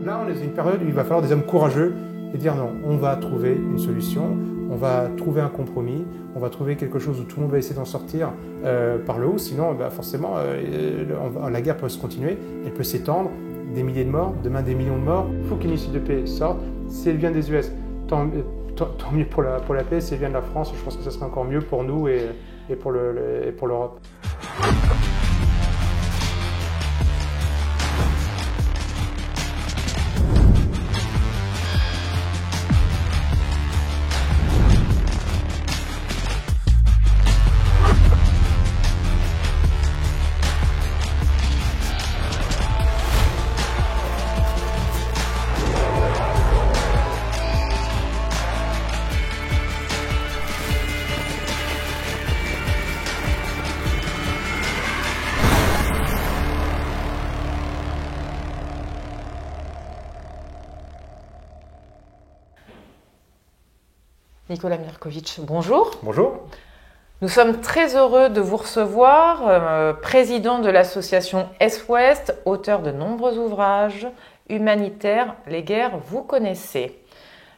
Là, on est dans une période où il va falloir des hommes courageux et dire non, on va trouver une solution, on va trouver un compromis, on va trouver quelque chose où tout le monde va essayer d'en sortir par le haut, sinon forcément la guerre peut se continuer, elle peut s'étendre, des milliers de morts, demain des millions de morts. Il faut qu'une issue de paix sorte. Si elle vient des US, tant mieux pour la paix. Si elle vient de la France, je pense que ce serait encore mieux pour nous et pour l'Europe. Nicolas Mirkovic, bonjour. Bonjour. Nous sommes très heureux de vous recevoir, président de l'association Est-Ouest, auteur de nombreux ouvrages humanitaires, les guerres, vous connaissez.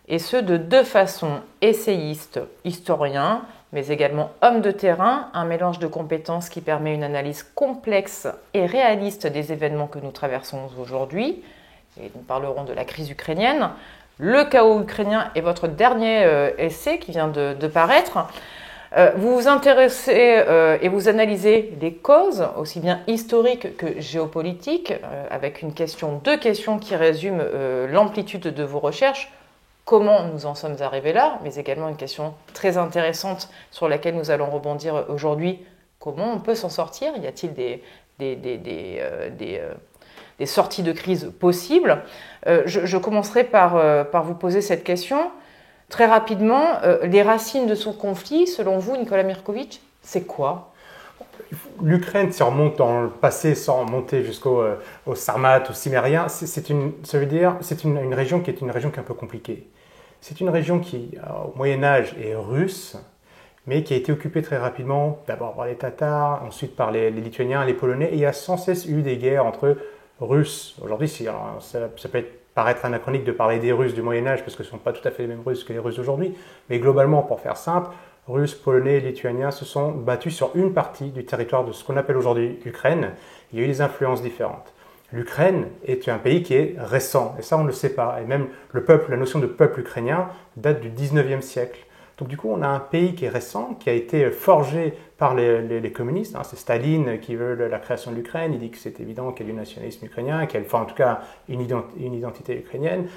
Et ce, de deux façons, essayiste, historien, mais également homme de terrain, un mélange de compétences qui permet une analyse complexe et réaliste des événements que nous traversons aujourd'hui. Et nous parlerons de la crise ukrainienne. Le chaos ukrainien est votre dernier essai qui vient de paraître. Vous vous intéressez et vous analysez les causes, aussi bien historiques que géopolitiques, avec deux questions qui résument l'amplitude de vos recherches. Comment nous en sommes arrivés là, mais également une question très intéressante sur laquelle nous allons rebondir aujourd'hui. Comment on peut s'en sortir? Y a-t-il des sorties de crise possibles? Je commencerai par vous poser cette question. Très rapidement, les racines de ce conflit, selon vous, Nicolas Mirkovic, c'est quoi? L'Ukraine, si on remonte dans le passé sans monter jusqu'au Sarmates, au Cimérien, c'est une région qui est une région qui est un peu compliquée. C'est une région qui, au Moyen-Âge, est russe, mais qui a été occupée très rapidement, d'abord par les Tatars, ensuite par les Lituaniens, les Polonais, et il y a sans cesse eu des guerres entre Russes. Aujourd'hui, ça peut paraître anachronique de parler des Russes du Moyen-Âge, parce que ce ne sont pas tout à fait les mêmes Russes que les Russes d'aujourd'hui, mais globalement, pour faire simple, Russes, Polonais, Lituaniens se sont battus sur une partie du territoire de ce qu'on appelle aujourd'hui l'Ukraine. Il y a eu des influences différentes. L'Ukraine est un pays qui est récent, et ça on ne le sait pas. Et même la notion de peuple ukrainien date du 19e siècle. Donc du coup, on a un pays qui est récent, qui a été forgé par les communistes. C'est Staline qui veut la création de l'Ukraine. Il dit que c'est évident qu'il y a du nationalisme ukrainien, qu'il y a en tout cas une identité ukrainienne.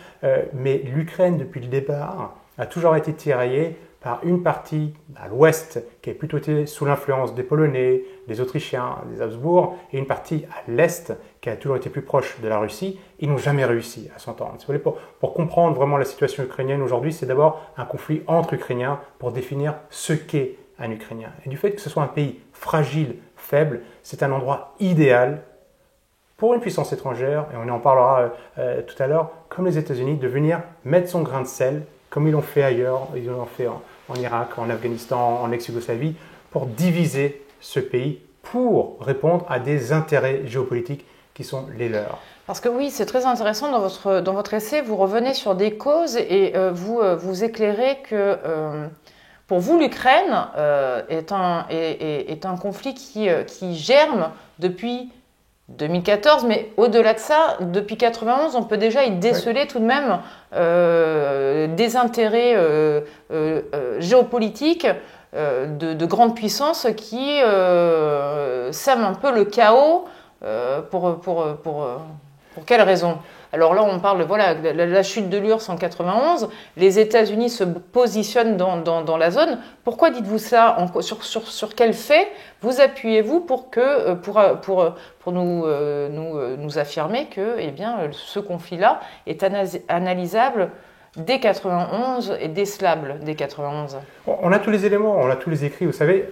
Mais l'Ukraine, depuis le départ, a toujours été tiraillée par une partie à l'ouest qui a plutôt été sous l'influence des Polonais, des Autrichiens, des Habsbourg, et une partie à l'est qui a toujours été plus proche de la Russie. Ils n'ont jamais réussi à s'entendre. Si vous voulez, pour comprendre vraiment la situation ukrainienne aujourd'hui, c'est d'abord un conflit entre Ukrainiens pour définir ce qu'est un Ukrainien. Et du fait que ce soit un pays fragile, faible, c'est un endroit idéal pour une puissance étrangère, et on en parlera tout à l'heure, comme les États-Unis, de venir mettre son grain de sel, comme ils l'ont fait ailleurs, ils l'ont fait en Irak, en Afghanistan, en ex-Yougoslavie, pour diviser ce pays, pour répondre à des intérêts géopolitiques qui sont les leurs. Parce que oui, c'est très intéressant, dans votre essai, vous revenez sur des causes et vous éclairez que pour vous, l'Ukraine est un conflit qui germe depuis 2014, mais au-delà de ça, depuis 91, on peut déjà y déceler tout de même des intérêts géopolitiques de grandes puissances qui sèment un peu le chaos. Pour quelles raisons? Alors là, on parle de la chute de l'URSS en 91. Les États-Unis se positionnent dans la zone. Pourquoi dites-vous ça? Sur quels faits vous appuyez-vous pour nous affirmer que ce conflit-là est analysable dès 91 et décelable dès 91? On a tous les éléments, on a tous les écrits. Vous savez,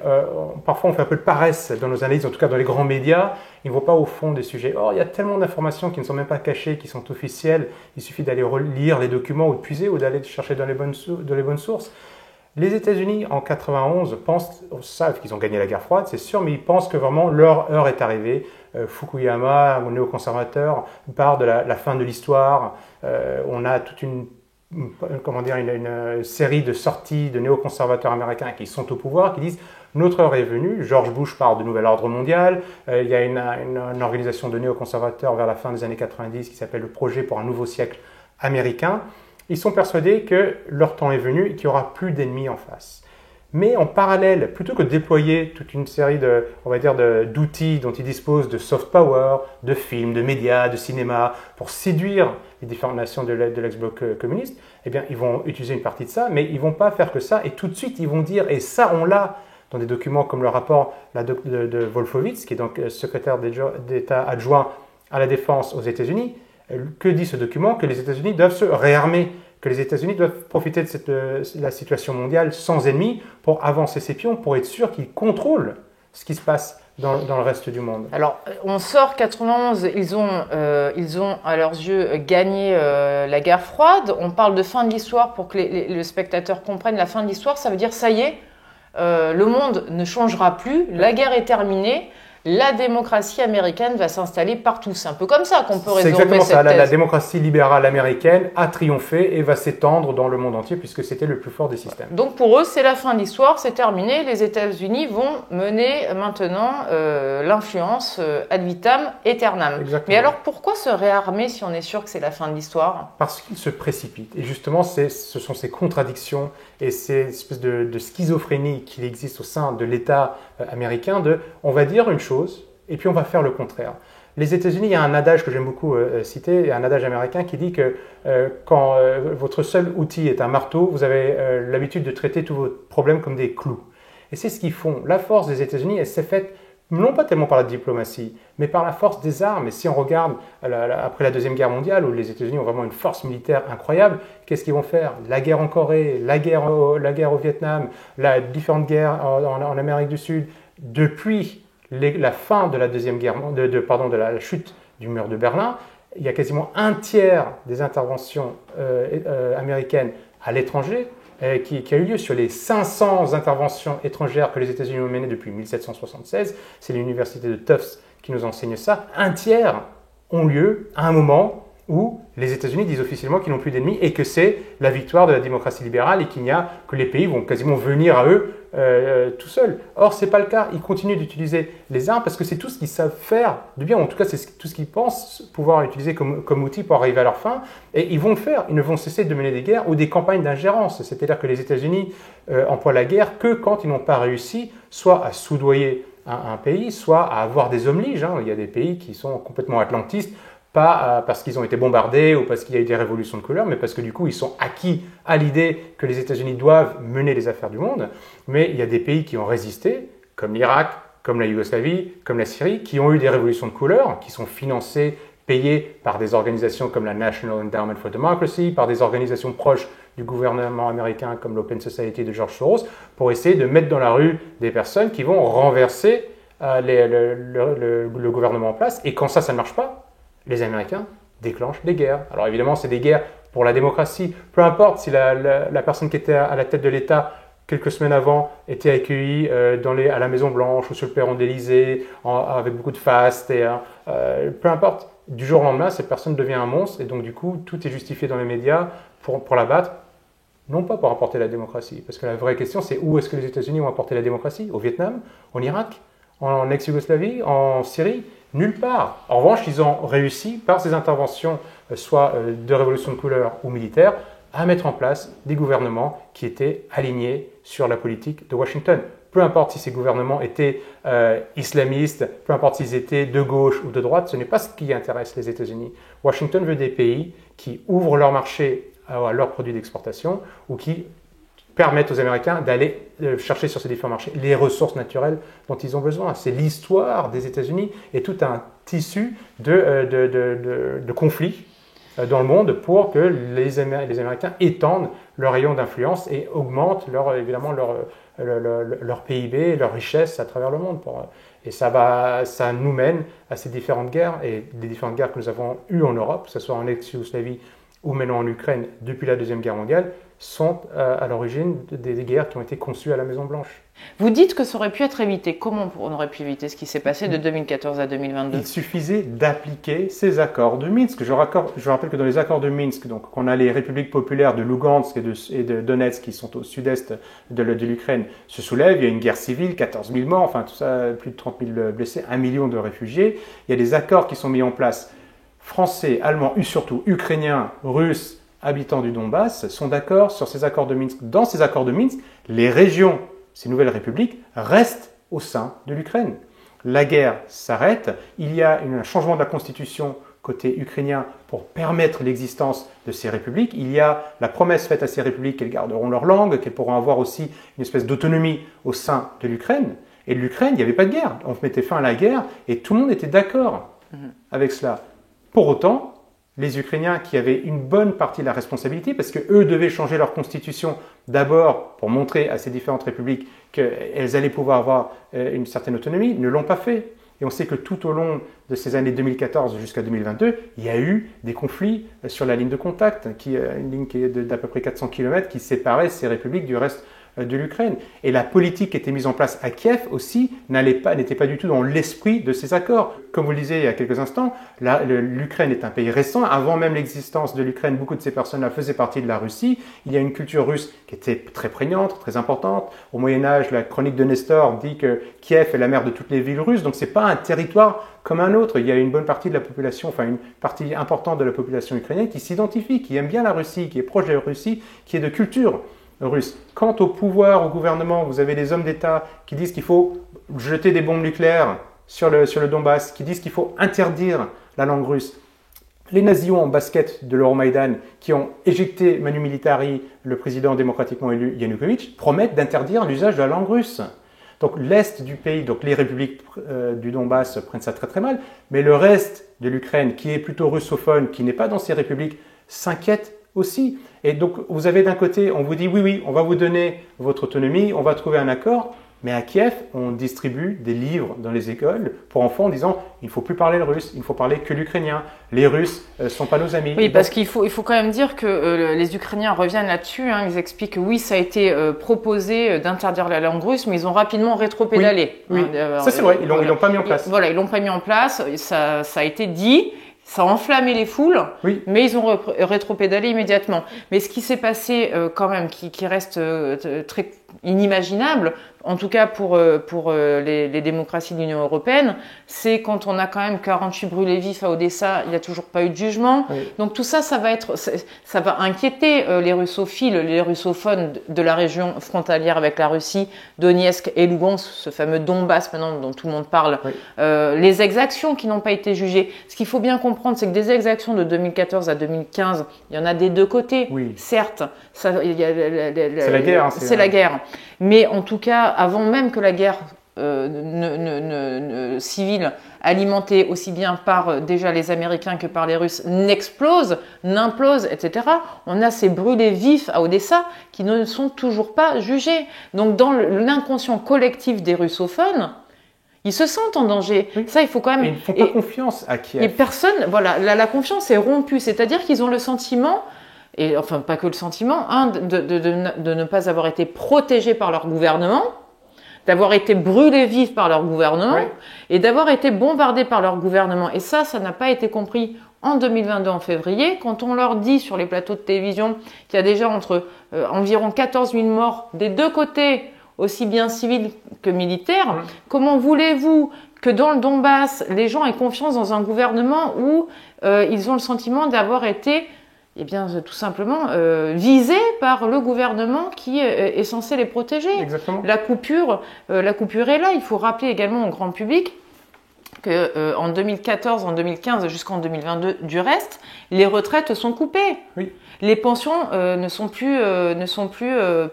parfois on fait un peu de paresse dans nos analyses, en tout cas dans les grands médias. Ils ne vont pas au fond des sujets. Or, il y a tellement d'informations qui ne sont même pas cachées, qui sont officielles. Il suffit d'aller relire les documents ou de puiser ou d'aller chercher dans les bonnes sources. Les États-Unis, en 91, savent qu'ils ont gagné la guerre froide, c'est sûr, mais ils pensent que vraiment leur heure est arrivée. Fukuyama, un néoconservateur, parle de la fin de l'histoire. On a toute une série de sorties de néoconservateurs américains qui sont au pouvoir, qui disent notre heure est venue. George Bush parle de nouvel ordre mondial. Il y a une organisation de néoconservateurs vers la fin des années 90 qui s'appelle le Projet pour un nouveau siècle américain. Ils sont persuadés que leur temps est venu et qu'il n'y aura plus d'ennemis en face. Mais en parallèle, plutôt que de déployer toute une série d'outils dont ils disposent, de soft power, de films, de médias, de cinéma, pour séduire les différentes nations de l'ex-bloc communiste, eh bien, ils vont utiliser une partie de ça, mais ils ne vont pas faire que ça. Et tout de suite, ils vont dire, et ça, on l'a dans des documents comme le rapport de Wolfowitz, qui est donc secrétaire d'État adjoint à la défense aux États-Unis. Que dit ce document? Que les États-Unis doivent se réarmer, que les États-Unis doivent profiter de la situation mondiale sans ennemis pour avancer ses pions, pour être sûr qu'ils contrôlent ce qui se passe dans le reste du monde. Alors, on sort 91, ils ont à leurs yeux gagné la guerre froide. On parle de fin de l'histoire pour que le spectateur comprenne la fin de l'histoire. Ça veut dire, ça y est, le monde ne changera plus, la guerre est terminée. La démocratie américaine va s'installer partout. C'est un peu comme ça qu'on peut résumer cette thèse. C'est exactement ça. La démocratie libérale américaine a triomphé et va s'étendre dans le monde entier puisque c'était le plus fort des systèmes. Donc pour eux, c'est la fin de l'histoire, c'est terminé. Les États-Unis vont mener maintenant l'influence ad vitam aeternam. Exactement. Mais alors pourquoi se réarmer si on est sûr que c'est la fin de l'histoire? Parce qu'ils se précipitent. Et justement, ce sont ces contradictions et ces espèces de schizophrénie qu'il existe au sein de l'État américain on va dire une chose et puis on va faire le contraire. Les États-Unis, il y a un adage que j'aime beaucoup citer, un adage américain qui dit que quand votre seul outil est un marteau, vous avez l'habitude de traiter tous vos problèmes comme des clous. Et c'est ce qu'ils font. La force des États-Unis, elle s'est faite non pas tellement par la diplomatie, mais par la force des armes. Et si on regarde après la Deuxième Guerre mondiale, où les États-Unis ont vraiment une force militaire incroyable, qu'est-ce qu'ils vont faire? La guerre en Corée, la guerre au Vietnam, différentes guerres en Amérique du Sud, depuis la fin de la Deuxième Guerre, de la chute du mur de Berlin, il y a quasiment un tiers des interventions américaines à l'étranger qui a eu lieu sur les 500 interventions étrangères que les États-Unis ont menées depuis 1776. C'est l'université de Tufts qui nous enseigne ça. Un tiers ont lieu à un moment où les États-Unis disent officiellement qu'ils n'ont plus d'ennemis et que c'est la victoire de la démocratie libérale et que les pays vont quasiment venir à eux tout seuls. Or, ce n'est pas le cas. Ils continuent d'utiliser les armes parce que c'est tout ce qu'ils savent faire de bien. En tout cas, c'est tout ce qu'ils pensent pouvoir utiliser comme outil pour arriver à leur fin. Et ils vont le faire. Ils ne vont cesser de mener des guerres ou des campagnes d'ingérence. C'est-à-dire que les États-Unis emploient la guerre que quand ils n'ont pas réussi soit à soudoyer un pays, soit à avoir des hommes liges. Il y a des pays qui sont complètement atlantistes, pas parce qu'ils ont été bombardés ou parce qu'il y a eu des révolutions de couleur, mais parce que du coup, ils sont acquis à l'idée que les États-Unis doivent mener les affaires du monde. Mais il y a des pays qui ont résisté, comme l'Irak, comme la Yougoslavie, comme la Syrie, qui ont eu des révolutions de couleur, qui sont financées, payées par des organisations comme la National Endowment for Democracy, par des organisations proches du gouvernement américain comme l'Open Society de George Soros, pour essayer de mettre dans la rue des personnes qui vont renverser le gouvernement en place. Et quand ça ne marche pas, les Américains déclenchent des guerres. Alors évidemment, c'est des guerres pour la démocratie. Peu importe si la personne qui était à la tête de l'État quelques semaines avant était accueillie à la Maison-Blanche ou sur le perron de l'Élysée avec beaucoup de faste. Peu importe, du jour au lendemain, cette personne devient un monstre et donc du coup, tout est justifié dans les médias pour la battre. Non pas pour apporter la démocratie, parce que la vraie question, c'est où est-ce que les États-Unis ont apporté la démocratie? Au Vietnam? En Irak? En ex-Yougoslavie? En Syrie? Nulle part. En revanche, ils ont réussi, par ces interventions, soit de révolution de couleur ou militaire, à mettre en place des gouvernements qui étaient alignés sur la politique de Washington. Peu importe si ces gouvernements étaient islamistes, peu importe s'ils étaient de gauche ou de droite, ce n'est pas ce qui intéresse les États-Unis. Washington veut des pays qui ouvrent leur marché à leurs produits d'exportation ou qui permettent aux Américains d'aller chercher sur ces différents marchés les ressources naturelles dont ils ont besoin. C'est l'histoire des États-Unis et tout un tissu de conflits dans le monde pour que les Américains étendent leur rayon d'influence et augmentent leur PIB, leur richesse à travers le monde. Et ça nous mène à ces différentes guerres et les différentes guerres que nous avons eues en Europe, que ce soit en ex-Yougoslavie ou maintenant en Ukraine depuis la Deuxième Guerre mondiale. sont à l'origine des guerres qui ont été conçues à la Maison-Blanche. Vous dites que ça aurait pu être évité. Comment on aurait pu éviter ce qui s'est passé de 2014 à 2022? Il suffisait d'appliquer ces accords de Minsk. Je rappelle que dans les accords de Minsk, donc, on a les républiques populaires de Lugansk et de Donetsk qui sont au sud-est de l'Ukraine se soulèvent. Il y a une guerre civile, 14 000 morts, enfin tout ça, plus de 30 000 blessés, 1 million de réfugiés. Il y a des accords qui sont mis en place. Français, Allemands, surtout Ukrainiens, Russes, habitants du Donbass sont d'accord sur ces accords de Minsk. Dans ces accords de Minsk, les régions, ces nouvelles républiques, restent au sein de l'Ukraine. La guerre s'arrête, il y a un changement de la constitution côté ukrainien pour permettre l'existence de ces républiques. Il y a la promesse faite à ces républiques qu'elles garderont leur langue, qu'elles pourront avoir aussi une espèce d'autonomie au sein de l'Ukraine. Et de l'Ukraine, il n'y avait pas de guerre. On mettait fin à la guerre et tout le monde était d'accord avec cela. Pour autant, les Ukrainiens qui avaient une bonne partie de la responsabilité, parce qu'eux devaient changer leur constitution d'abord pour montrer à ces différentes républiques qu'elles allaient pouvoir avoir une certaine autonomie, ne l'ont pas fait. Et on sait que tout au long de ces années 2014 jusqu'à 2022, il y a eu des conflits sur la ligne de contact, une ligne qui est d'à peu près 400 km qui séparait ces républiques du reste de l'Ukraine. Et la politique qui était mise en place à Kiev aussi n'était pas du tout dans l'esprit de ces accords. Comme vous le disiez il y a quelques instants, l'Ukraine est un pays récent. Avant même l'existence de l'Ukraine, beaucoup de ces personnes-là faisaient partie de la Russie. Il y a une culture russe qui était très prégnante, très importante. Au Moyen-Âge, la chronique de Nestor dit que Kiev est la mère de toutes les villes russes. Donc c'est pas un territoire comme un autre. Il y a une bonne partie de la population, enfin une partie importante de la population ukrainienne qui s'identifie, qui aime bien la Russie, qui est proche de la Russie, qui est de culture russe. Quant au pouvoir, au gouvernement, vous avez des hommes d'État qui disent qu'il faut jeter des bombes nucléaires sur le Donbass, qui disent qu'il faut interdire la langue russe. Les nazis en basket de l'Euromaïdan, qui ont éjecté Manu Militari, le président démocratiquement élu Yanukovych, promettent d'interdire l'usage de la langue russe. Donc l'Est du pays, donc les républiques du Donbass prennent ça très très mal, mais le reste de l'Ukraine, qui est plutôt russophone, qui n'est pas dans ces républiques, s'inquiète aussi. Et donc, vous avez d'un côté, on vous dit oui, on va vous donner votre autonomie, on va trouver un accord, mais à Kiev, on distribue des livres dans les écoles pour enfants en disant il ne faut plus parler le russe, il ne faut parler que l'ukrainien. Les Russes ne sont pas nos amis. Oui, parce qu'il faut quand même dire que les Ukrainiens reviennent là-dessus. Ils expliquent que oui, ça a été proposé d'interdire la langue russe, mais ils ont rapidement rétropédalé. Oui, ça c'est vrai, ils l'ont pas mis en place. Voilà, ils l'ont pas mis en place, ça a été dit. Ça a enflammé les foules, mais ils ont rétropédalé immédiatement. Mais ce qui s'est passé quand même, qui reste très inimaginable, en tout cas pour les démocraties de l'Union européenne, c'est quand on a quand même 48 brûlés vifs à Odessa, il n'y a toujours pas eu de jugement. Oui. Donc tout ça, ça va inquiéter les russophiles, les russophones de la région frontalière avec la Russie, Donetsk et Lugansk, ce fameux Donbass maintenant dont tout le monde parle. Oui. Les exactions qui n'ont pas été jugées. Ce qu'il faut bien comprendre, c'est que des exactions de 2014 à 2015, il y en a des deux côtés. Oui. Certes, c'est la guerre. C'est la guerre. Mais en tout cas, avant même que la guerre civile, alimentée aussi bien par déjà les Américains que par les Russes, n'implose, etc., on a ces brûlés vifs à Odessa qui ne sont toujours pas jugés. Donc dans l'inconscient collectif des russophones, ils se sentent en danger. Oui. Ça, il faut quand même. Et ils ne font pas confiance à Kiev. Et personne, voilà, la confiance est rompue. C'est-à-dire qu'ils ont le sentiment, et enfin pas que le sentiment, de ne pas avoir été protégés par leur gouvernement, d'avoir été brûlés vifs par leur gouvernement, oui, et d'avoir été bombardés par leur gouvernement. Et ça n'a pas été compris en 2022, en février, quand on leur dit sur les plateaux de télévision qu'il y a déjà environ 14 000 morts des deux côtés, aussi bien civils que militaires. Oui. Comment voulez-vous que dans le Donbass, les gens aient confiance dans un gouvernement où ils ont le sentiment d'avoir été, eh bien, tout simplement visés par le gouvernement qui est censé les protéger. Exactement. La coupure est là. Il faut rappeler également au grand public que en 2014, en 2015 jusqu'en 2022, du reste, les retraites sont coupées. Oui. Les pensions ne sont plus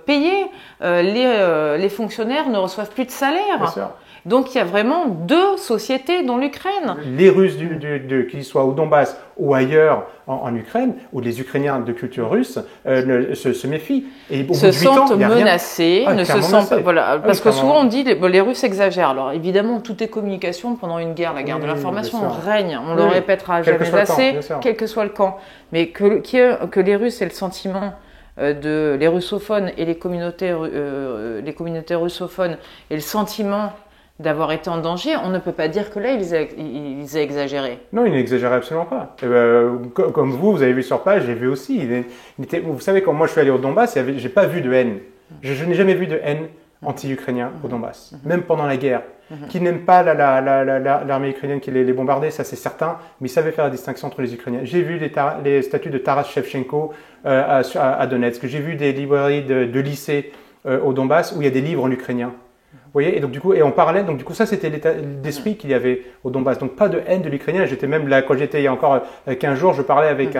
payées. Les fonctionnaires ne reçoivent plus de salaire. Bien sûr. Donc il y a vraiment deux sociétés dans l'Ukraine. Les Russes, qu'ils soient au Donbass ou ailleurs en Ukraine, ou les Ukrainiens de culture russe, se méfient. Et se sentent menacés, ne se sentent pas, voilà, parce que souvent on dit les Russes exagèrent. Alors évidemment, tout est communication pendant une guerre. La guerre de l'information règne. On le répétera jamais assez, quel que soit le camp. Mais que les Russes aient le sentiment les russophones et les communautés russophones et le sentiment d'avoir été en danger, on ne peut pas dire que là, ils aient exagéré. Non, il n'exagérait absolument pas. Comme vous avez vu sur place, j'ai vu aussi. Vous savez, quand moi je suis allé au Donbass, j'ai pas vu de haine. Je n'ai jamais vu de haine anti-ukrainien au Donbass, même pendant la guerre. Qui n'aiment pas l'armée ukrainienne qui les bombardait, ça c'est certain, mais ils savaient faire la distinction entre les Ukrainiens. J'ai vu les statues de Taras Shevchenko à Donetsk. J'ai vu des librairies de lycées au Donbass où il y a des livres en ukrainien. Vous voyez, et donc du coup, et on parlait, donc du coup ça c'était l'état d'esprit qu'il y avait au Donbass, donc pas de haine de l'Ukrainien. J'étais même là, quand j'étais il y a encore 15 jours, je parlais avec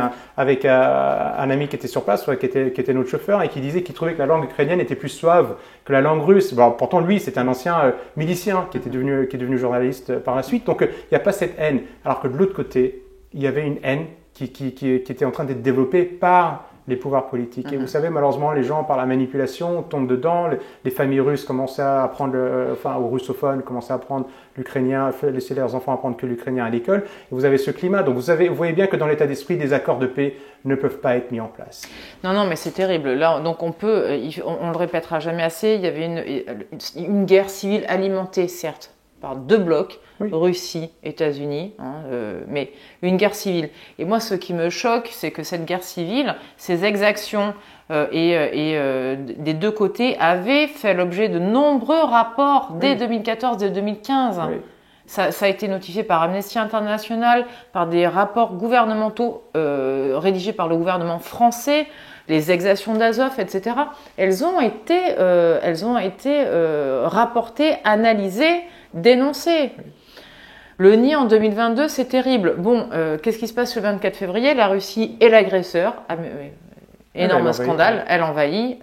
un ami qui était sur place, qui était notre chauffeur, et qui disait qu'il trouvait que la langue ukrainienne était plus suave que la langue russe. Bon, pourtant lui, c'est un ancien milicien qui est devenu journaliste par la suite, donc il n'y a pas cette haine. Alors que de l'autre côté, il y avait une haine qui était en train d'être développée par les pouvoirs politiques. Et vous savez, malheureusement, les gens, par la manipulation, tombent dedans. Les familles russes commençaient à apprendre, aux russophones, commençaient à apprendre l'ukrainien, laisser leurs enfants apprendre que l'ukrainien à l'école. Et vous avez ce climat. Donc, vous voyez bien que dans l'état d'esprit, des accords de paix ne peuvent pas être mis en place. Non, mais c'est terrible. Là, donc, on le répétera jamais assez, il y avait une guerre civile alimentée, certes, par deux blocs, oui. Russie, États-Unis, mais une guerre civile. Et moi, ce qui me choque, c'est que cette guerre civile, ces exactions des deux côtés avaient fait l'objet de nombreux rapports dès 2014 et 2015. Oui. Ça a été notifié par Amnesty International, par des rapports gouvernementaux rédigés par le gouvernement français, les exactions d'Azov, etc. Elles ont été rapportées, analysées, dénoncées. Le nid en 2022, c'est terrible. Bon, qu'est-ce qui se passe le 24 février? La Russie est l'agresseur. Énorme scandale, elle envahit.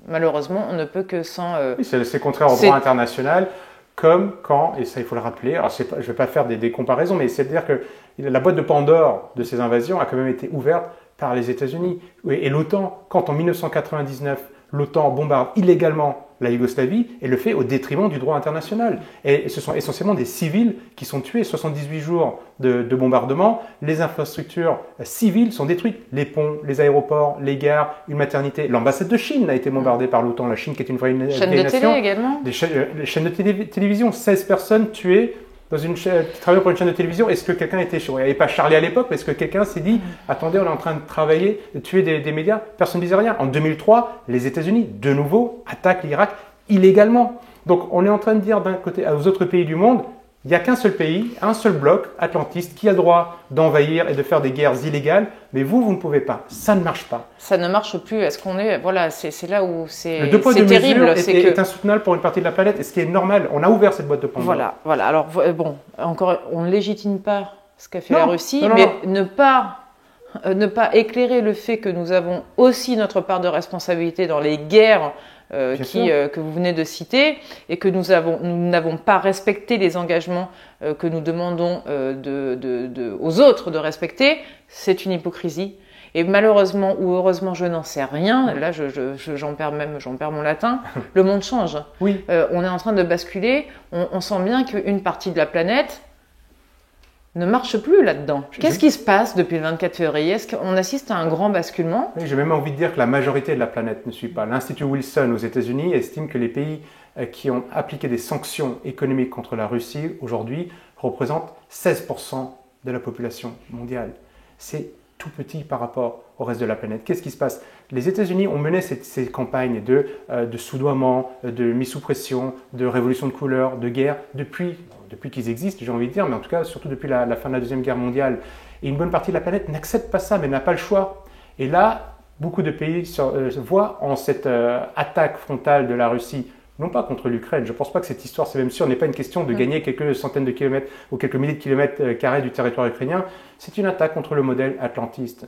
Malheureusement, on ne peut que s'en... Oui, c'est contraire au droit international, comme quand, et ça il faut le rappeler, alors je ne vais pas faire des comparaisons, mais c'est-à-dire que la boîte de Pandore de ces invasions a quand même été ouverte par les États-Unis. Et l'OTAN, quand en 1999, l'OTAN bombarde illégalement la Yougoslavie, et le fait au détriment du droit international. Et ce sont essentiellement des civils qui sont tués, 78 jours de bombardement, les infrastructures civiles sont détruites, les ponts, les aéroports, les gares, une maternité. L'ambassade de Chine a été bombardée par l'OTAN, la Chine qui est une vraie nation. Chaîne de télé également. Les chaînes de télévision, 16 personnes tuées qui travaillent pour une chaîne de télévision. Est-ce que quelqu'un était chaud? Il n'y avait pas Charlie à l'époque, mais est-ce que quelqu'un s'est dit attendez, on est en train de travailler, de tuer des médias? Personne ne disait rien. En 2003, les États-Unis, de nouveau, attaquent l'Irak illégalement. Donc, on est en train de dire d'un côté aux autres pays du monde, il n'y a qu'un seul pays, un seul bloc atlantiste qui a le droit d'envahir et de faire des guerres illégales, mais vous ne pouvez pas. Ça ne marche pas. Ça ne marche plus. Est-ce qu'on est... Voilà, c'est là où c'est terrible. Le deux poids deux mesures est insoutenable pour une partie de la planète, et ce qui est normal. On a ouvert cette boîte de Pandore. Voilà. Alors, bon, encore, on ne légitime pas ce qu'a fait la Russie, mais ne pas éclairer le fait que nous avons aussi notre part de responsabilité dans les guerres que vous venez de citer, et que nous n'avons pas respecté les engagements que nous demandons aux autres de respecter, c'est une hypocrisie. Et malheureusement ou heureusement, je n'en sais rien, là j'en perds mon latin, le monde change. Oui. On est en train de basculer, on sent bien qu'une partie de la planète ne marche plus là-dedans. Qu'est-ce qui se passe depuis le 24 février? Est-ce qu'on assiste à un grand basculement? Oui, j'ai même envie de dire que la majorité de la planète ne suit pas. L'Institut Wilson aux États-Unis estime que les pays qui ont appliqué des sanctions économiques contre la Russie aujourd'hui représentent 16% de la population mondiale. C'est tout petit par rapport au reste de la planète. Qu'est-ce qui se passe? Les États-Unis ont mené ces campagnes de soudoiement, de mise sous pression, de révolution de couleur, de guerre depuis qu'ils existent, j'ai envie de dire, mais en tout cas surtout depuis la fin de la Deuxième Guerre mondiale. Et une bonne partie de la planète n'accepte pas ça, mais n'a pas le choix. Et là, beaucoup de pays voient en cette attaque frontale de la Russie, non pas contre l'Ukraine, je ne pense pas que cette histoire, c'est même sûr, n'est pas une question de gagner quelques centaines de kilomètres ou quelques milliers de kilomètres carrés du territoire ukrainien, c'est une attaque contre le modèle atlantiste.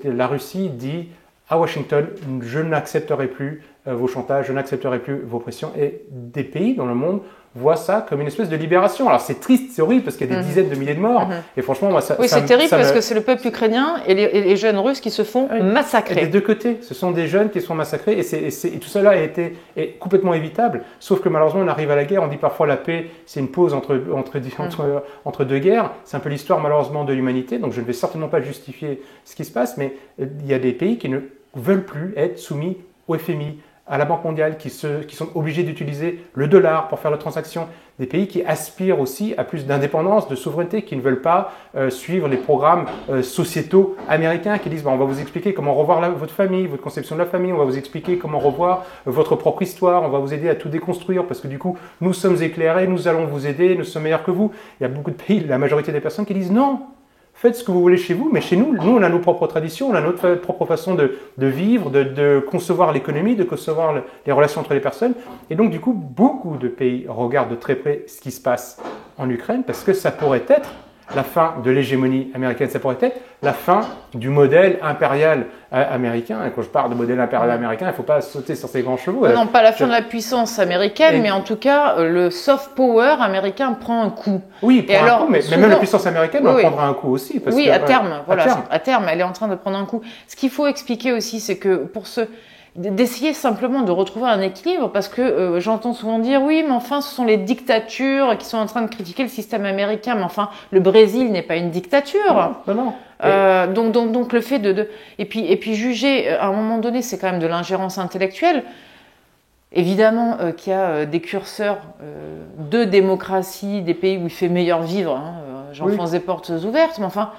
La Russie dit à Washington, je n'accepterai plus vos chantages, je n'accepterai plus vos pressions, et des pays dans le monde voient ça comme une espèce de libération. Alors c'est triste, c'est horrible parce qu'il y a des dizaines de milliers de morts. Et franchement, moi, oui, c'est terrible parce que c'est le peuple ukrainien et les jeunes russes qui se font massacrer. Et des deux côtés, ce sont des jeunes qui se font massacrer et tout cela est complètement évitable. Sauf que malheureusement, on arrive à la guerre. On dit parfois la paix, c'est une pause entre deux guerres. C'est un peu l'histoire malheureusement de l'humanité. Donc je ne vais certainement pas justifier ce qui se passe, mais il y a des pays qui ne veulent plus être soumis au FMI, à la Banque mondiale, qui sont obligés d'utiliser le dollar pour faire leurs transactions. Des pays qui aspirent aussi à plus d'indépendance, de souveraineté, qui ne veulent pas suivre les programmes sociétaux américains, qui disent on va vous expliquer comment revoir votre famille, votre conception de la famille, on va vous expliquer comment revoir votre propre histoire, on va vous aider à tout déconstruire parce que du coup, nous sommes éclairés, nous allons vous aider, nous sommes meilleurs que vous. Il y a beaucoup de pays, la majorité des personnes qui disent non. Faites ce que vous voulez chez vous, mais chez nous, on a nos propres traditions, on a notre propre façon de vivre, de concevoir l'économie, de concevoir les relations entre les personnes. Et donc, du coup, beaucoup de pays regardent de très près ce qui se passe en Ukraine parce que ça pourrait être la fin de l'hégémonie américaine, ça pourrait être la fin du modèle impérial américain. Et quand je parle de modèle impérial américain, il ne faut pas sauter sur ses grands chevaux. Non, pas la fin de la puissance américaine, mais en tout cas, le soft power américain prend un coup. Oui, il prend un coup, mais souvent, même la puissance américaine en prendra un coup aussi. Parce que, à terme, voilà, à terme, elle est en train de prendre un coup. Ce qu'il faut expliquer aussi, c'est que pour d'essayer simplement de retrouver un équilibre parce que j'entends souvent dire oui mais enfin ce sont les dictatures qui sont en train de critiquer le système américain mais enfin le Brésil n'est pas une dictature. Non. Donc le fait et puis juger à un moment donné c'est quand même de l'ingérence intellectuelle. Évidemment qu'il y a des curseurs de démocratie des pays où il fait meilleur vivre, hein, j'enfonce des portes ouvertes mais enfin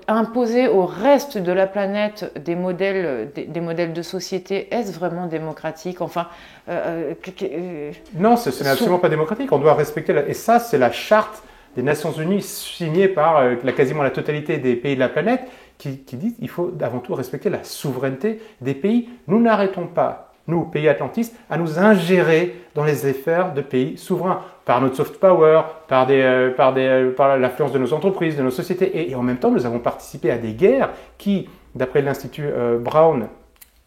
imposer au reste de la planète des modèles de société, est-ce vraiment démocratique? Enfin, non, ce n'est absolument pas démocratique. On doit respecter et ça, c'est la charte des Nations Unies signée par quasiment la totalité des pays de la planète qui dit qu'il faut avant tout respecter la souveraineté des pays. Nous n'arrêtons pas, nous, pays atlantistes, à nous ingérer dans les affaires de pays souverains par notre soft power, par l'influence de nos entreprises, de nos sociétés. Et en même temps, nous avons participé à des guerres qui, d'après l'Institut Brown,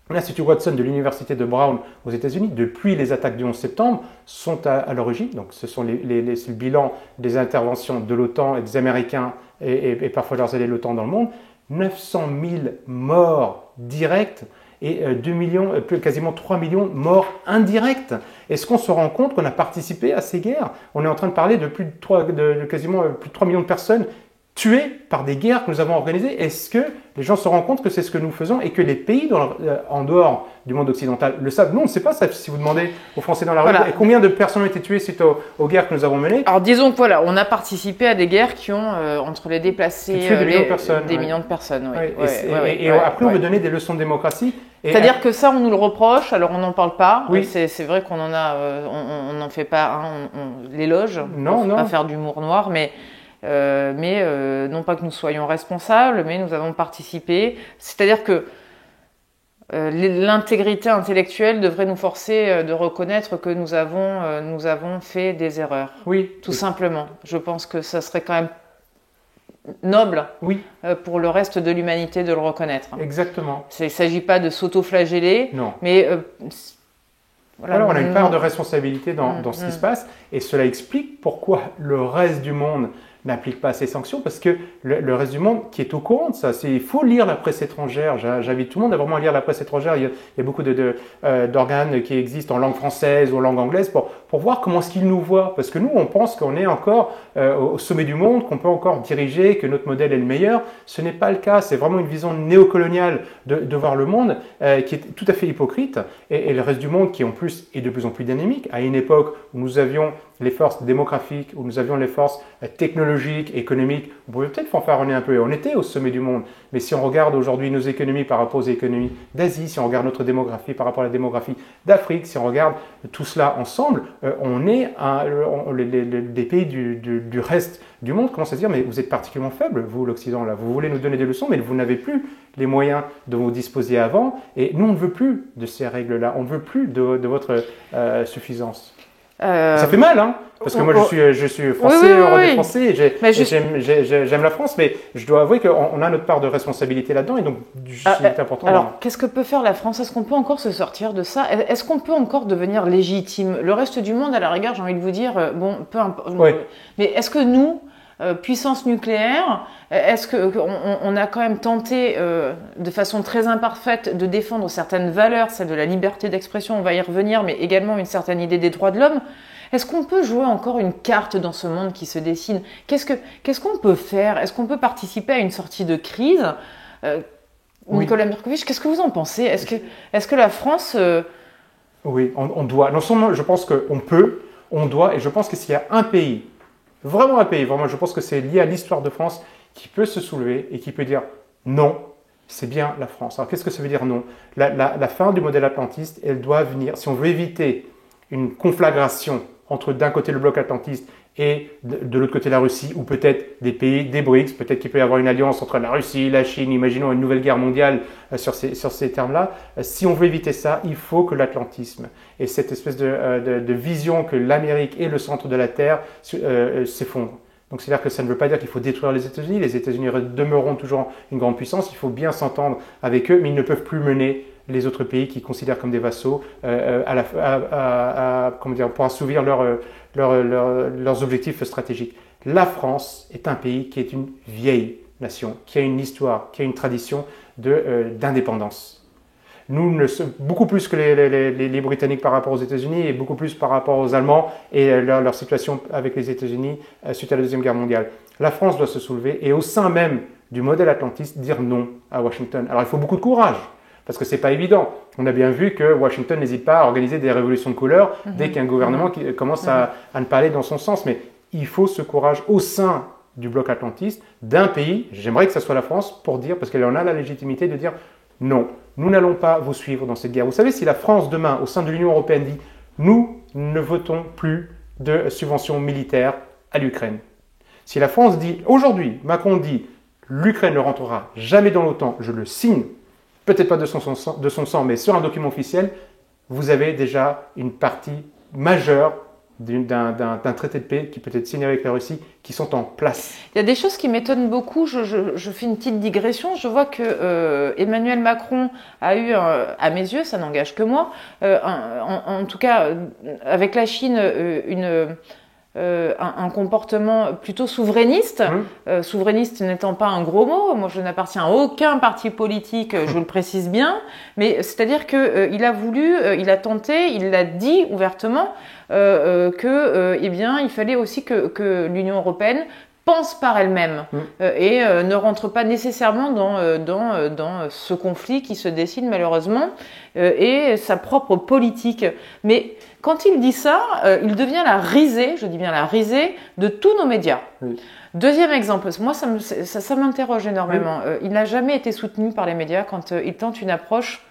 l'Institut Watson de l'Université de Brown aux États-Unis, depuis les attaques du 11 septembre, sont à l'origine. Donc, ce sont le bilan des interventions de l'OTAN et des Américains et parfois leurs alliés de l'OTAN dans le monde. 900 000 morts directes et 2 millions, quasiment 3 millions de morts indirects. Est-ce qu'on se rend compte qu'on a participé à ces guerres? On est en train de parler de quasiment plus de 3 millions de personnes tuées par des guerres que nous avons organisées. Est-ce que les gens se rendent compte que c'est ce que nous faisons et que les pays en dehors du monde occidental le savent? Nous, on ne sait pas ça si vous demandez aux Français dans la rue. Et combien de personnes ont été tuées suite aux guerres que nous avons menées? Alors disons que voilà, on a participé à des guerres qui ont, entre les déplacés, des millions de personnes. Et après, on veut donner des leçons de démocratie. C'est-à-dire que ça, on nous le reproche, alors on n'en parle pas. Oui. C'est vrai qu'on en a, on n'en fait pas l'éloge. Non. Pas faire d'humour noir, mais non pas que nous soyons responsables, mais nous avons participé. C'est-à-dire que l'intégrité intellectuelle devrait nous forcer de reconnaître que nous avons fait des erreurs. Oui. Tout simplement. Je pense que ça serait quand même noble pour le reste de l'humanité de le reconnaître. Exactement. Il ne s'agit pas de s'auto-flageller, mais voilà, on a une part de responsabilité dans ce qui se passe et cela explique pourquoi le reste du monde n'applique pas ces sanctions parce que le reste du monde qui est au courant de ça, il faut lire la presse étrangère. J'invite tout le monde à vraiment lire la presse étrangère. Il y a beaucoup d'organes qui existent en langue française ou en langue anglaise pour voir comment est-ce qu'ils nous voient. Parce que nous, on pense qu'on est encore au sommet du monde, qu'on peut encore diriger, que notre modèle est le meilleur. Ce n'est pas le cas. C'est vraiment une vision néocoloniale de voir le monde qui est tout à fait hypocrite. Et le reste du monde qui en plus est de plus en plus dynamique. À une époque où nous avions les forces démographiques, où nous avions les forces technologiques, économiques, on pouvait peut-être fanfaronner un peu, et on était au sommet du monde. Mais si on regarde aujourd'hui nos économies par rapport aux économies d'Asie, si on regarde notre démographie par rapport à la démographie d'Afrique, si on regarde tout cela ensemble, on est des pays du reste du monde commencent à se dire mais vous êtes particulièrement faible, vous l'Occident là, vous voulez nous donner des leçons, mais vous n'avez plus les moyens dont vous disposiez avant, et nous on ne veut plus de ces règles-là, on ne veut plus de votre suffisance. Ça fait mal, hein, parce que moi je suis français, heureux des Français, et j'aime la France, mais je dois avouer qu'on a notre part de responsabilité là-dedans, et donc c'est important. Alors, qu'est-ce que peut faire la France? Est-ce qu'on peut encore se sortir de ça? Est-ce qu'on peut encore devenir légitime? Le reste du monde, à la rigueur, j'ai envie de vous dire, bon, peu importe. Mais est-ce que nous, puissance nucléaire, est-ce qu'on a quand même tenté de façon très imparfaite de défendre certaines valeurs, celle de la liberté d'expression, on va y revenir, mais également une certaine idée des droits de l'homme? Est-ce qu'on peut jouer encore une carte dans ce monde qui se dessine? Qu'est-ce qu'on peut faire? Est-ce qu'on peut participer à une sortie de crise? Nicolas Mirkovic, qu'est-ce que vous en pensez? Est-ce que la France... Oui, on doit. Non seulement je pense qu'on peut, on doit, et je pense que s'il y a un pays, vraiment, je pense que c'est lié à l'histoire de France, qui peut se soulever et qui peut dire non, c'est bien la France. Alors qu'est-ce que ça veut dire non? La fin du modèle atlantiste, elle doit venir, si on veut éviter une conflagration entre d'un côté le bloc atlantiste et de l'autre côté la Russie, ou peut-être des pays, des BRICS, peut-être qu'il peut y avoir une alliance entre la Russie, la Chine, imaginons une nouvelle guerre mondiale sur ces termes-là. Si on veut éviter ça, il faut que l'atlantisme et cette espèce de vision que l'Amérique est le centre de la Terre s'effondre. Donc c'est-à-dire que ça ne veut pas dire qu'il faut détruire les États-Unis demeureront toujours une grande puissance, il faut bien s'entendre avec eux, mais ils ne peuvent plus mener les autres pays qui considèrent comme des vassaux pour assouvir leurs objectifs stratégiques. La France est un pays qui est une vieille nation, qui a une histoire, qui a une tradition d'indépendance. Nous, beaucoup plus que les Britanniques par rapport aux États-Unis et beaucoup plus par rapport aux Allemands et leur situation avec les États-Unis suite à la Deuxième Guerre mondiale. La France doit se soulever et au sein même du modèle atlantiste dire non à Washington. Alors il faut beaucoup de courage. Parce que ce n'est pas évident. On a bien vu que Washington n'hésite pas à organiser des révolutions de couleur dès qu'un gouvernement commence à ne pas aller dans son sens. Mais il faut ce courage au sein du bloc atlantiste, d'un pays, j'aimerais que ce soit la France, pour dire, parce qu'elle en a la légitimité de dire non, nous n'allons pas vous suivre dans cette guerre. Vous savez, si la France demain, au sein de l'Union européenne, dit nous ne votons plus de subventions militaires à l'Ukraine. Si la France dit, aujourd'hui, Macron dit l'Ukraine ne rentrera jamais dans l'OTAN, je le signe, peut-être pas de son sang, mais sur un document officiel, vous avez déjà une partie majeure d'un traité de paix qui peut être signé avec la Russie, qui sont en place. Il y a des choses qui m'étonnent beaucoup. Je fais une petite digression. Je vois que Emmanuel Macron a eu, à mes yeux, ça n'engage que moi, en tout cas avec la Chine, un comportement plutôt souverainiste, souverainiste n'étant pas un gros mot. Moi, je n'appartiens à aucun parti politique, je le précise bien, mais c'est-à-dire qu'il a voulu, il a tenté, il l'a dit ouvertement, il fallait aussi que l'Union européenne pense par elle-même et ne rentre pas nécessairement dans ce conflit qui se dessine malheureusement et sa propre politique. Mais quand il dit ça, il devient la risée, je dis bien la risée, de tous nos médias. Oui. Deuxième exemple, moi ça m'interroge énormément. Oui. Il n'a jamais été soutenu par les médias quand il tente une approche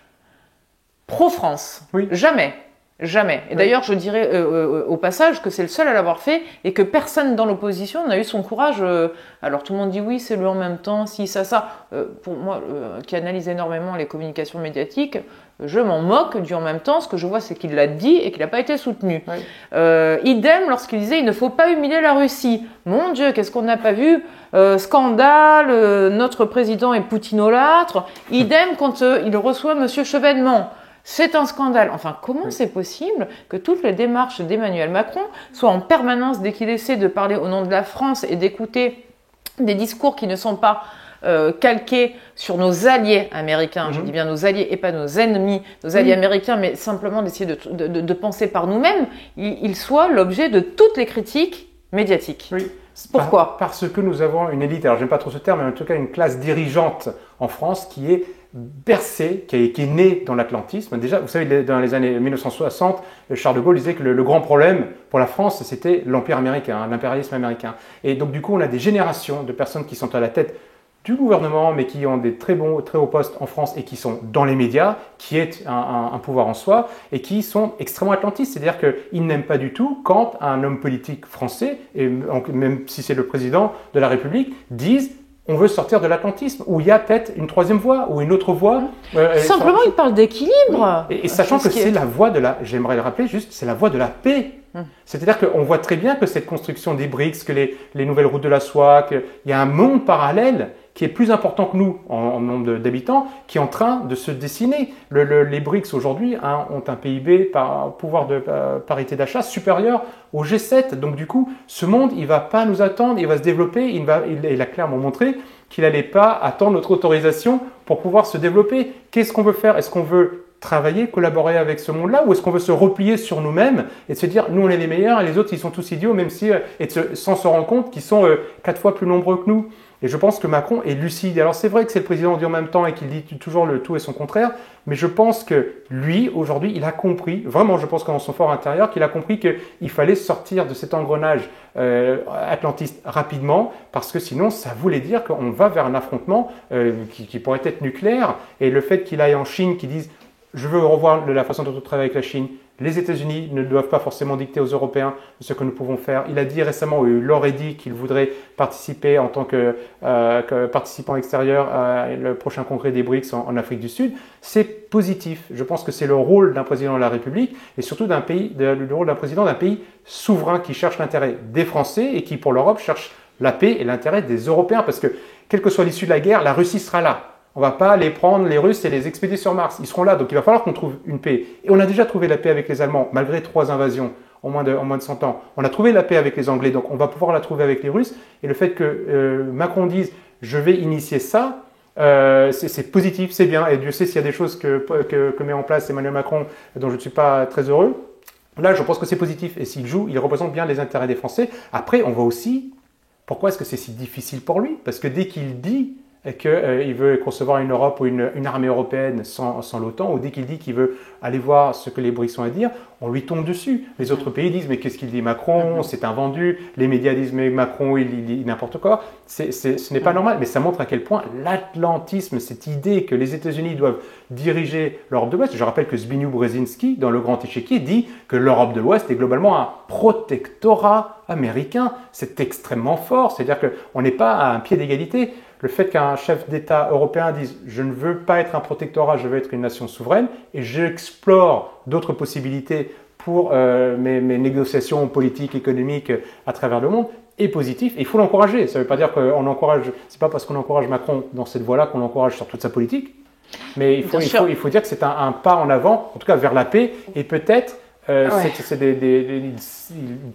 pro-France. Oui. Jamais. Jamais. Et d'ailleurs, je dirais au passage que c'est le seul à l'avoir fait et que personne dans l'opposition n'a eu son courage. Alors tout le monde dit oui, c'est le en même temps, si, ça. Pour moi, qui analyse énormément les communications médiatiques, je m'en moque du en même temps. Ce que je vois, c'est qu'il l'a dit et qu'il n'a pas été soutenu. Oui. Idem lorsqu'il disait il ne faut pas humilier la Russie. Mon Dieu, qu'est-ce qu'on n'a pas vu scandale, notre président est poutinolâtre. Idem quand il reçoit Monsieur Chevènement. C'est un scandale. Enfin, comment c'est possible que toutes les démarches d'Emmanuel Macron soient en permanence, dès qu'il essaie de parler au nom de la France et d'écouter des discours qui ne sont pas calqués sur nos alliés américains, je dis bien nos alliés et pas nos ennemis, nos alliés américains, mais simplement d'essayer de penser par nous-mêmes, il soit l'objet de toutes les critiques médiatiques. Oui. Pourquoi ? Parce que nous avons une élite, alors j'aime pas trop ce terme, mais en tout cas une classe dirigeante en France qui est bercé, qui est né dans l'atlantisme. Déjà, vous savez, dans les années 1960, Charles de Gaulle disait que le grand problème pour la France, c'était l'empire américain, l'impérialisme américain. Et donc, du coup, on a des générations de personnes qui sont à la tête du gouvernement, mais qui ont des très hauts postes en France et qui sont dans les médias, qui est un pouvoir en soi, et qui sont extrêmement atlantistes. C'est-à-dire qu'ils n'aiment pas du tout quand un homme politique français, et même si c'est le président de la République, dise on veut sortir de l'atlantisme, où il y a peut-être une troisième voie, ou une autre voie. Simplement, il parle d'équilibre. Oui. Et sachant que c'est la voie de la, j'aimerais le rappeler juste, c'est la voie de la paix. C'est-à-dire qu'on voit très bien que cette construction des BRICS, que les nouvelles routes de la soie, qu'il y a un monde parallèle qui est plus important que nous en nombre d'habitants, qui est en train de se dessiner. Les BRICS aujourd'hui ont un PIB par pouvoir de parité d'achat supérieur au G7. Donc du coup, ce monde, il va pas nous attendre, il va se développer. Il a clairement montré qu'il n'allait pas attendre notre autorisation pour pouvoir se développer. Qu'est-ce qu'on veut faire? Est-ce qu'on veut travailler, collaborer avec ce monde-là, ou est-ce qu'on veut se replier sur nous-mêmes et se dire nous on est les meilleurs et les autres ils sont tous idiots, même si sans se rendre compte qu'ils sont 4 fois plus nombreux que nous. Et je pense que Macron est lucide. Alors c'est vrai que c'est le président dit en même temps et qu'il dit toujours le tout et son contraire, mais je pense que lui, aujourd'hui, il a compris, vraiment je pense que dans son fort intérieur, qu'il a compris qu'il fallait sortir de cet engrenage atlantiste rapidement, parce que sinon ça voulait dire qu'on va vers un affrontement qui pourrait être nucléaire. Et le fait qu'il aille en Chine, qu'il dise je veux revoir la façon dont on travaille avec la Chine. Les États-Unis ne doivent pas forcément dicter aux Européens ce que nous pouvons faire. Il a dit récemment, il l'aurait dit qu'il voudrait participer en tant que participant extérieur le prochain congrès des BRICS en Afrique du Sud. C'est positif. Je pense que c'est le rôle d'un président de la République et surtout le rôle d'un président d'un pays souverain qui cherche l'intérêt des Français et qui, pour l'Europe, cherche la paix et l'intérêt des Européens. Parce que, quelle que soit l'issue de la guerre, la Russie sera là. On ne va pas les prendre, les Russes, et les expédier sur Mars. Ils seront là, donc il va falloir qu'on trouve une paix. Et on a déjà trouvé la paix avec les Allemands, malgré 3 invasions en moins de 100 ans. On a trouvé la paix avec les Anglais, donc on va pouvoir la trouver avec les Russes. Et le fait que Macron dise « je vais initier ça », c'est positif, c'est bien. Et Dieu sait s'il y a des choses que met en place Emmanuel Macron dont je ne suis pas très heureux. Là, je pense que c'est positif. Et s'il joue, il représente bien les intérêts des Français. Après, on voit aussi pourquoi est-ce que c'est si difficile pour lui. Parce que dès qu'il dit qu'il veut concevoir une Europe ou une armée européenne sans l'OTAN, ou dès qu'il dit qu'il vece aller voir ce que les BRICS ont à dire, on lui tombe dessus. Les autres pays disent mais qu'est-ce qu'il dit Macron, c'est un vendu. Les médias disent mais Macron il dit n'importe quoi. Ce n'est pas normal, mais ça montre à quel point l'atlantisme, cette idée que les États-Unis doivent diriger l'Europe de l'Ouest. Je rappelle que Zbigniew Brzezinski, dans Le Grand Échiquier, dit que l'Europe de l'Ouest est globalement un protectorat américain. C'est extrêmement fort, c'est-à-dire qu'on n'est pas à un pied d'égalité. Le fait qu'un chef d'État européen dise « je ne veux pas être un protectorat, je veux être une nation souveraine et j'explore d'autres possibilités pour mes négociations politiques, économiques à travers le monde », est positif et il faut l'encourager. Ça ne veut pas dire qu'on encourage, c'est pas parce qu'on encourage Macron dans cette voie-là qu'on l'encourage sur toute sa politique, mais il faut dire que c'est un pas en avant, en tout cas vers la paix et peut-être il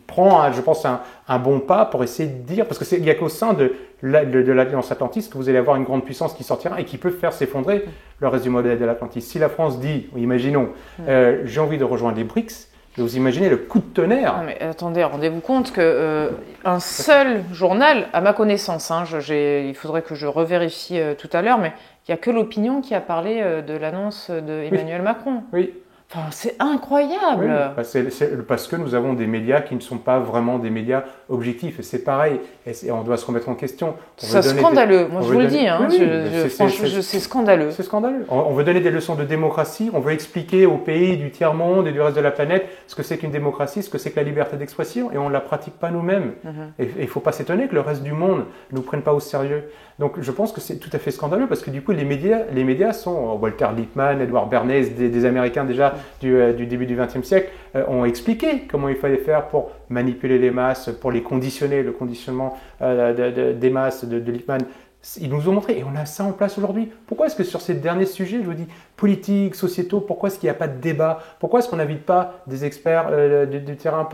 prend, je pense, un bon pas pour essayer de dire, parce qu'il n'y a qu'au sein de l'Alliance Atlantiste que vous allez avoir une grande puissance qui sortira et qui peut faire s'effondrer le reste du modèle de l'Atlantique. Si la France dit, imaginons, j'ai envie de rejoindre les BRICS, vous imaginez le coup de tonnerre. Non mais attendez, rendez-vous compte que un seul journal, à ma connaissance, il faudrait que je revérifie tout à l'heure, mais il n'y a que l'Opinion qui a parlé de l'annonce d'Emmanuel Macron. Oui. Enfin, c'est incroyable. Oui, c'est parce que nous avons des médias qui ne sont pas vraiment des médias objectifs. Et c'est pareil. Et on doit se remettre en question. C'est scandaleux. Moi, je vous le dis. C'est scandaleux. C'est scandaleux. On veut donner des leçons de démocratie. On veut expliquer aux pays du tiers-monde et du reste de la planète ce que c'est qu'une démocratie, ce que c'est que la liberté d'expression. Et on ne la pratique pas nous-mêmes. Et il ne faut pas s'étonner que le reste du monde ne nous prenne pas au sérieux. Donc, je pense que c'est tout à fait scandaleux parce que du coup, les médias sont Walter Lippmann, Edward Bernays, des Américains déjà du début du XXe siècle ont expliqué comment il fallait faire pour manipuler les masses, pour les conditionner, le conditionnement des masses de Lippmann. Ils nous ont montré et on a ça en place aujourd'hui. Pourquoi est-ce que sur ces derniers sujets, je vous dis, politiques, sociétaux, pourquoi est-ce qu'il n'y a pas de débat? Pourquoi est-ce qu'on n'invite pas des experts du terrain?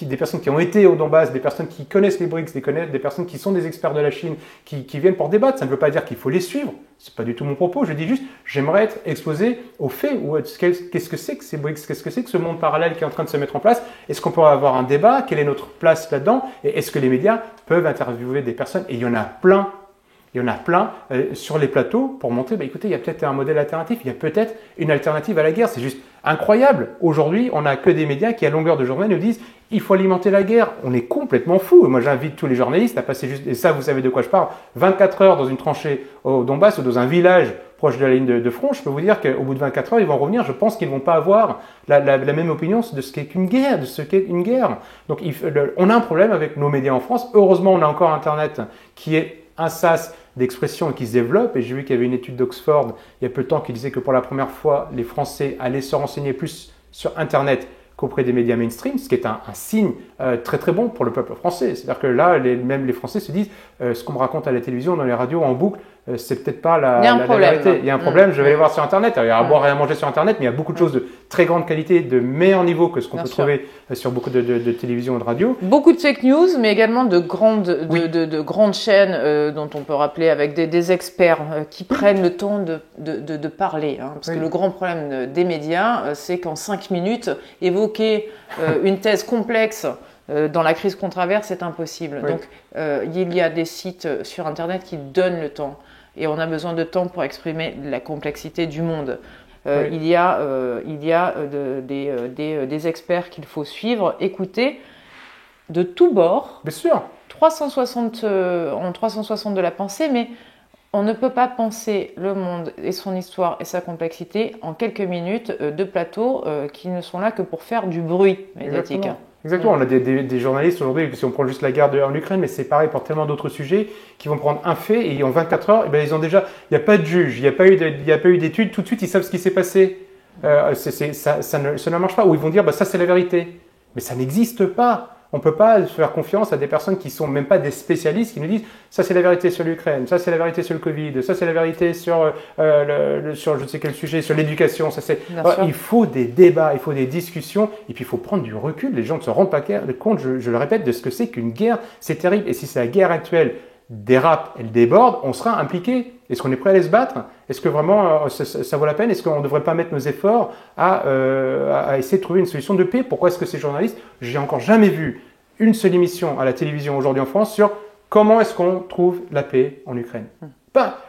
Des personnes qui ont été au Donbass, des personnes qui connaissent les BRICS, des personnes qui sont des experts de la Chine, qui viennent pour débattre. Ça ne veut pas dire qu'il faut les suivre. C'est pas du tout mon propos. Je dis juste, j'aimerais être exposé aux faits. Qu'est-ce que c'est que ces BRICS? Qu'est-ce que c'est que ce monde parallèle qui est en train de se mettre en place? Est-ce qu'on peut avoir un débat? Quelle est notre place là-dedans? Et est-ce que les médias peuvent interviewer des personnes? Et il y en a plein. Il y en a plein sur les plateaux pour montrer, écoutez, il y a peut-être un modèle alternatif, il y a peut-être une alternative à la guerre. C'est juste incroyable. Aujourd'hui, on n'a que des médias qui, à longueur de journée, nous disent il faut alimenter la guerre. On est complètement fou. Moi, j'invite tous les journalistes à passer juste, et ça, vous savez de quoi je parle, 24 heures dans une tranchée au Donbass ou dans un village proche de la ligne de front. Je peux vous dire qu'au bout de 24 heures, ils vont revenir. Je pense qu'ils ne vont pas avoir la même opinion de ce qu'est qu'une guerre, de ce qu'est une guerre. Donc, on a un problème avec nos médias en France. Heureusement, on a encore Internet qui est un sas d'expression qui se développe. Et j'ai vu qu'il y avait une étude d'Oxford il y a peu de temps qui disait que pour la première fois, les Français allaient se renseigner plus sur Internet qu'auprès des médias mainstream, ce qui est un signe très très bon pour le peuple français. C'est-à-dire que là, même les Français se disent ce qu'on me raconte à la télévision, dans les radios, en boucle, c'est peut-être pas la vérité. Il y a un problème, je vais aller voir sur Internet. Il y a à boire et à manger sur Internet, mais il y a beaucoup de choses de très grande qualité, de meilleur niveau que ce qu'on peut trouver sur beaucoup de télévision et de radio. Beaucoup de fake news, mais également de grandes chaînes dont on peut rappeler avec des experts qui prennent le temps de parler. Hein, parce que le grand problème des médias, c'est qu'en 5 minutes, évoquer une thèse complexe dans la crise qu'on traverse, c'est impossible. Donc, il y a des sites sur Internet qui donnent le temps. Et on a besoin de temps pour exprimer la complexité du monde. Il y a des experts qu'il faut suivre, écouter de tous bords. Bien sûr. 360 de la pensée, mais on ne peut pas penser le monde et son histoire et sa complexité en quelques minutes de plateau qui ne sont là que pour faire du bruit médiatique. Exactement. On a des journalistes aujourd'hui, si on prend juste la guerre en Ukraine, mais c'est pareil pour tellement d'autres sujets, qui vont prendre un fait et en 24 heures, ils ont déjà, il n'y a pas de juge, il n'y a pas eu d'études, tout de suite ils savent ce qui s'est passé. Ça ne marche pas. Ou ils vont dire, ça c'est la vérité. Mais ça n'existe pas. On ne peut pas faire confiance à des personnes qui ne sont même pas des spécialistes, qui nous disent ça c'est la vérité sur l'Ukraine, ça c'est la vérité sur le Covid, ça c'est la vérité sur je ne sais quel sujet, sur l'éducation. Il faut des débats, il faut des discussions, et puis il faut prendre du recul. Les gens ne se rendent pas compte, je le répète, de ce que c'est qu'une guerre. C'est terrible. Et si c'est la guerre actuelle dérape, elle déborde, on sera impliqué. Est-ce qu'on est prêt à aller se battre? Est-ce que vraiment ça vaut la peine? Est-ce qu'on ne devrait pas mettre nos efforts à essayer de trouver une solution de paix? Pourquoi est-ce que ces journalistes, j'ai encore jamais vu une seule émission à la télévision aujourd'hui en France sur comment est-ce qu'on trouve la paix en Ukraine?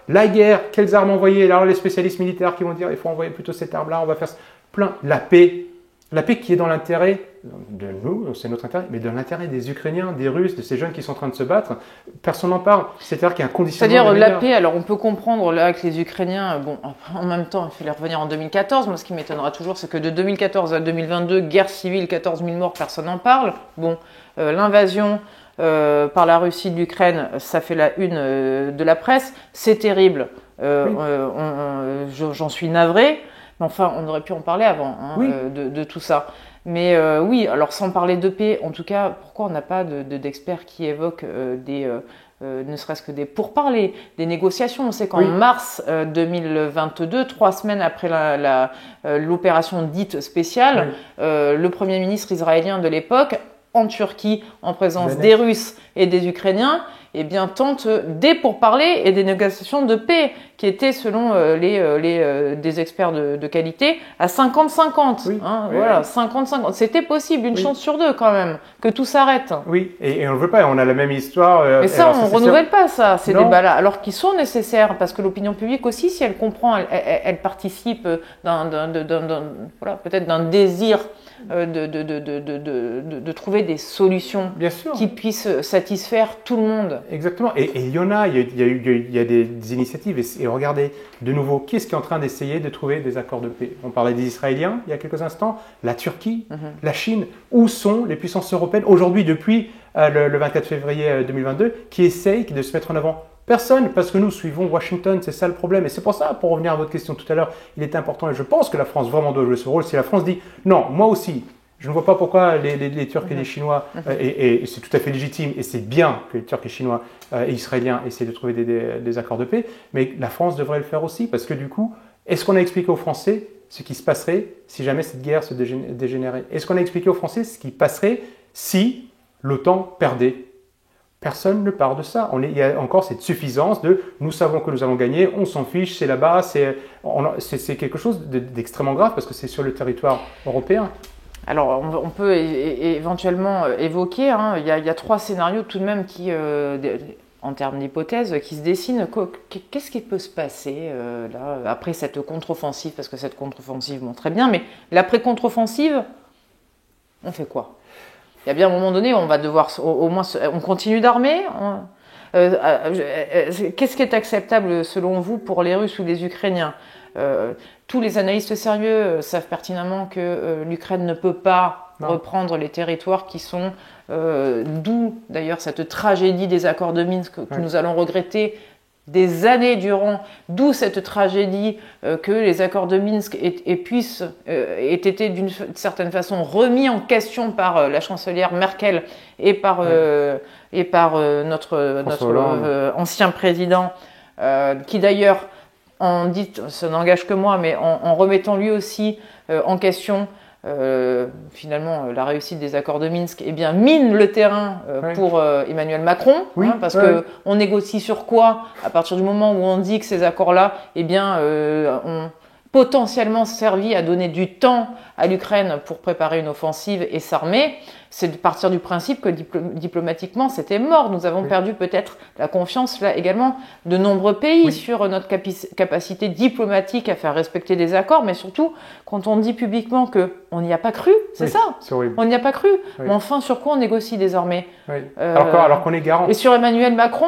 La guerre, quelles armes envoyer? Alors les spécialistes militaires qui vont dire il faut envoyer plutôt cette arme-là, on va faire plein. La paix qui est dans l'intérêt de nous, c'est notre intérêt, mais dans l'intérêt des Ukrainiens, des Russes, de ces jeunes qui sont en train de se battre, personne n'en parle. C'est-à-dire qu'il y a un conditionnement. C'est-à-dire la paix, alors on peut comprendre là que les Ukrainiens, en même temps, il fallait revenir en 2014. Moi, ce qui m'étonnera toujours, c'est que de 2014 à 2022, guerre civile, 14 000 morts, personne n'en parle. L'invasion par la Russie de l'Ukraine, ça fait la une de la presse. C'est terrible. J'en suis navrée. Mais enfin, on aurait pu en parler avant de tout ça. Mais oui, alors sans parler de paix, en tout cas, pourquoi on n'a pas d'experts qui évoquent ne serait-ce que des pourparlers, des négociations? On sait qu'en mars 2022, 3 semaines après l'opération dite spéciale, le Premier ministre israélien de l'époque, en Turquie, en présence des Russes et des Ukrainiens, tente des pourparlers et des négociations de paix qui étaient, selon des experts de qualité, à 50-50. 50-50. C'était possible, une chance sur deux quand même, que tout s'arrête. Oui, et on ne veut pas, on a la même histoire. Mais ça, on ne renouvelle pas ces débats-là, alors qu'ils sont nécessaires, parce que l'opinion publique aussi, si elle comprend, elle participe peut-être d'un désir de trouver des solutions qui puissent satisfaire tout le monde. Exactement. Et il y a des initiatives. Et regardez, de nouveau, qui est-ce qui est en train d'essayer de trouver des accords de paix? On parlait des Israéliens il y a quelques instants, la Turquie, la Chine. Où sont les puissances européennes aujourd'hui, depuis le 24 février 2022, qui essayent de se mettre en avant? Personne, parce que nous suivons Washington, c'est ça le problème. Et c'est pour ça, pour revenir à votre question tout à l'heure, il est important, et je pense que la France vraiment doit jouer ce rôle. Si la France dit non, moi aussi, je ne vois pas pourquoi les Turcs et les Chinois, et c'est tout à fait légitime, et c'est bien que les Turcs et Chinois et Israéliens essaient de trouver des accords de paix, mais la France devrait le faire aussi, parce que du coup, est-ce qu'on a expliqué aux Français ce qui se passerait si jamais cette guerre se dégénérait? Est-ce qu'on a expliqué aux Français ce qui passerait si l'OTAN perdait? Personne ne parle de ça. Il y a encore cette suffisance de « nous savons que nous allons gagner, on s'en fiche, c'est là-bas ». C'est quelque chose d'extrêmement grave parce que c'est sur le territoire européen. Alors, on peut éventuellement évoquer, il y a 3 scénarios tout de même qui, en termes d'hypothèses, qui se dessinent. Qu'est-ce qui peut se passer là, après cette contre-offensive? Parce que cette contre-offensive, très bien, mais l'après-contre-offensive, on fait quoi? Il y a bien un moment donné où on va devoir, au moins, on continue d'armer. Qu'est-ce qui est acceptable selon vous pour les Russes ou les Ukrainiens? Tous les analystes sérieux savent pertinemment que l'Ukraine ne peut pas reprendre les territoires qui sont, d'où d'ailleurs cette tragédie des accords de Minsk que nous allons regretter des années durant, d'où cette tragédie que les accords de Minsk aient été d'une certaine façon remis en question par la chancelière Merkel et par notre ancien président, qui d'ailleurs, ça n'engage que moi, mais en remettant lui aussi en question finalement la réussite des accords de Minsk, mine le terrain pour Emmanuel Macron, parce qu'on négocie sur quoi à partir du moment où on dit que ces accords-là ont potentiellement servi à donner du temps à l'Ukraine pour préparer une offensive et s'armer. C'est de partir du principe que diplomatiquement c'était mort. Nous avons perdu peut-être la confiance là également de nombreux pays sur notre capacité diplomatique à faire respecter des accords, mais surtout quand on dit publiquement qu'on n'y a pas cru, c'est ça. C'est horrible. On n'y a pas cru. Mais enfin, sur quoi on négocie désormais alors qu'on est garant. Et sur Emmanuel Macron,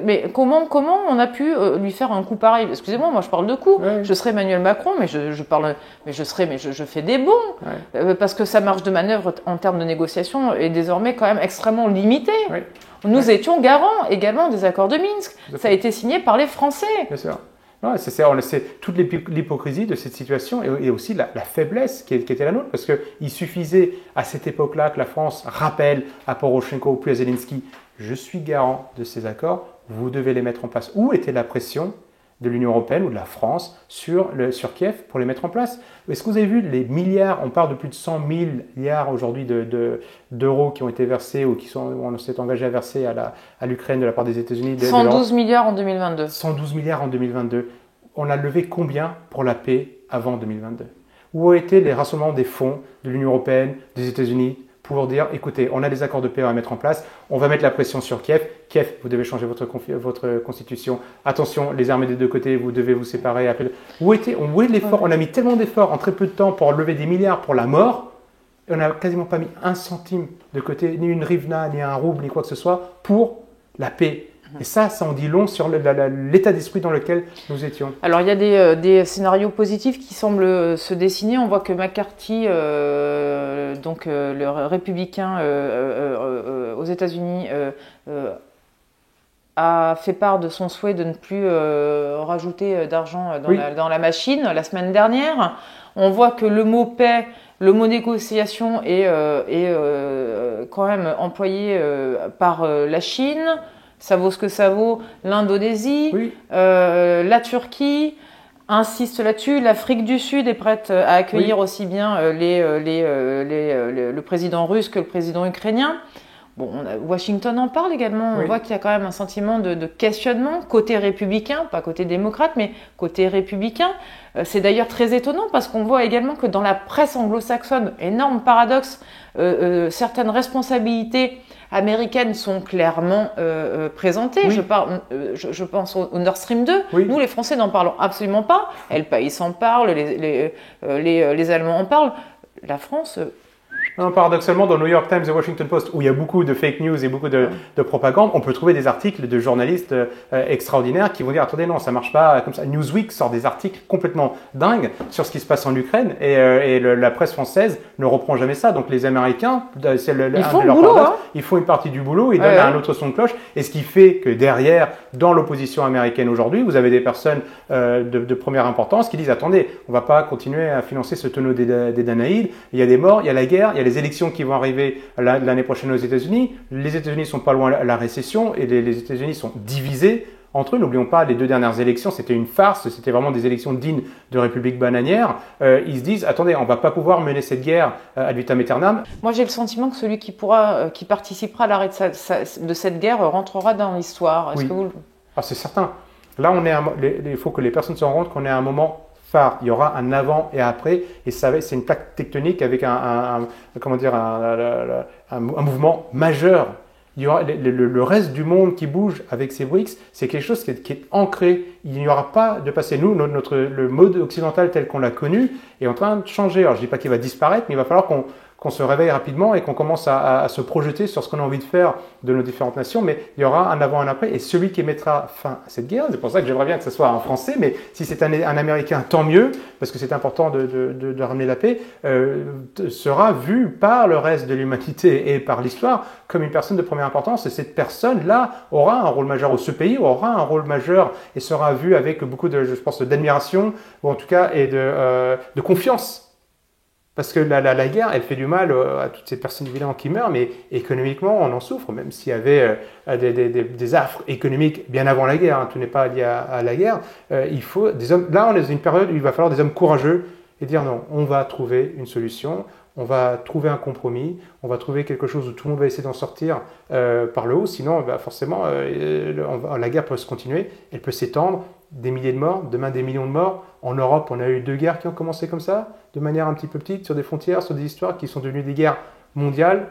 mais comment on a pu lui faire un coup pareil? Excusez-moi, moi je parle de coup. Je serais Emmanuel Macron, mais je fais des bons parce que sa marge de manœuvre en termes de négociation est désormais quand même extrêmement limitée. Nous étions garants également des accords de Minsk. Ça a été signé par les Français. Bien sûr. On sait toute l'hypocrisie de cette situation et aussi la faiblesse qui était la nôtre, parce qu'il suffisait à cette époque-là que la France rappelle à Poroshenko puis à Zelensky « Je suis garant de ces accords, vous devez les mettre en place ». Où était la pression de l'Union européenne ou de la France sur Kiev pour les mettre en place? Est-ce que vous avez vu les milliards, on parle de plus de 100 milliards aujourd'hui d'euros qui ont été versés ou on s'est engagé à verser à l'Ukraine de la part des États-Unis. 112 milliards en 2022. 112 milliards en 2022. On a levé combien pour la paix avant 2022? Où ont été les rassemblements des fonds de l'Union européenne, des États-Unis pour dire, écoutez, on a des accords de paix à mettre en place, on va mettre la pression sur Kiev. Kiev, vous devez changer votre constitution. Attention, les armées des deux côtés, vous devez vous séparer. Où est l'effort? On a mis tellement d'efforts en très peu de temps pour lever des milliards pour la mort, et on n'a quasiment pas mis un centime de côté, ni une hryvnia, ni un rouble, ni quoi que ce soit, pour la paix. Et ça en dit long sur l'état d'esprit dans lequel nous étions. Alors, il y a des scénarios positifs qui semblent se dessiner. On voit que McCarthy, le républicain aux États-Unis, a fait part de son souhait de ne plus rajouter d'argent dans la machine la semaine dernière. On voit que le mot paix, le mot négociation est quand même employé par la Chine. Ça vaut ce que ça vaut. L'Indonésie, la Turquie insiste là-dessus. L'Afrique du Sud est prête à accueillir aussi bien le président russe que le président ukrainien. Bon, Washington en parle également. On voit qu'il y a quand même un sentiment de questionnement côté républicain, pas côté démocrate, mais côté républicain. C'est d'ailleurs très étonnant parce qu'on voit également que dans la presse anglo-saxonne, énorme paradoxe, certaines responsabilités américaines sont clairement présentées. Je pense au Nord Stream 2. Nous, les Français, n'en parlons absolument pas. El País en parle, les Allemands en parlent. La France... Non, paradoxalement, dans le New York Times et Washington Post, où il y a beaucoup de fake news et beaucoup de propagande, on peut trouver des articles de journalistes extraordinaires qui vont dire « Attendez, non, ça marche pas comme ça ». Newsweek sort des articles complètement dingues sur ce qui se passe en Ukraine et la presse française ne reprend jamais ça. Donc les Américains, c'est ils font le boulot, ils font une partie du boulot, ils donnent un autre son de cloche. Et ce qui fait que derrière, dans l'opposition américaine aujourd'hui, vous avez des personnes de première importance qui disent « Attendez, on va pas continuer à financer ce tonneau des Danaïdes. Il y a des morts, il y a la guerre, il y a les élections qui vont arriver l'année prochaine aux États-Unis. Les États-Unis sont pas loin de la récession et les États-Unis sont divisés entre eux. N'oublions pas, les 2 dernières élections, c'était une farce, c'était vraiment des élections dignes de république bananière. Ils se disent, attendez, on va pas pouvoir mener cette guerre ad vitam aeternam. Moi, j'ai le sentiment que celui qui participera à l'arrêt de cette guerre rentrera dans l'histoire. Est-ce que vous... c'est certain. Là, il faut que les personnes se rendent compte qu'on est à un moment phare. Il y aura un avant et après, et c'est une plaque tectonique avec un mouvement majeur. Il y aura le reste du monde qui bouge avec ces BRICS, c'est quelque chose qui est ancré. Il n'y aura pas de passé. Nous, le mode occidental tel qu'on l'a connu est en train de changer. Alors, je ne dis pas qu'il va disparaître, mais il va falloir qu'on se réveille rapidement et qu'on commence à se projeter sur ce qu'on a envie de faire de nos différentes nations, mais il y aura un avant, un après, et celui qui mettra fin à cette guerre, c'est pour ça que j'aimerais bien que ce soit en français, mais si c'est un Américain, tant mieux, parce que c'est important de ramener la paix, sera vu par le reste de l'humanité et par l'histoire comme une personne de première importance, et cette personne-là aura un rôle majeur, ou ce pays aura un rôle majeur, et sera vu avec beaucoup de, je pense, d'admiration, ou en tout cas, et de confiance. Parce que la guerre, elle fait du mal à toutes ces personnes évidemment qui meurent, mais économiquement, on en souffre, même s'il y avait des affres économiques bien avant la guerre, hein, tout n'est pas lié à la guerre. Il faut des hommes. Là, on est dans une période où il va falloir des hommes courageux et dire non, on va trouver une solution, on va trouver un compromis, on va trouver quelque chose où tout le monde va essayer d'en sortir par le haut, sinon forcément la guerre peut se continuer, elle peut s'étendre, des milliers de morts, demain des millions de morts. En Europe, on a eu 2 guerres qui ont commencé comme ça, de manière un petit peu petite, sur des frontières, sur des histoires qui sont devenues des guerres mondiales,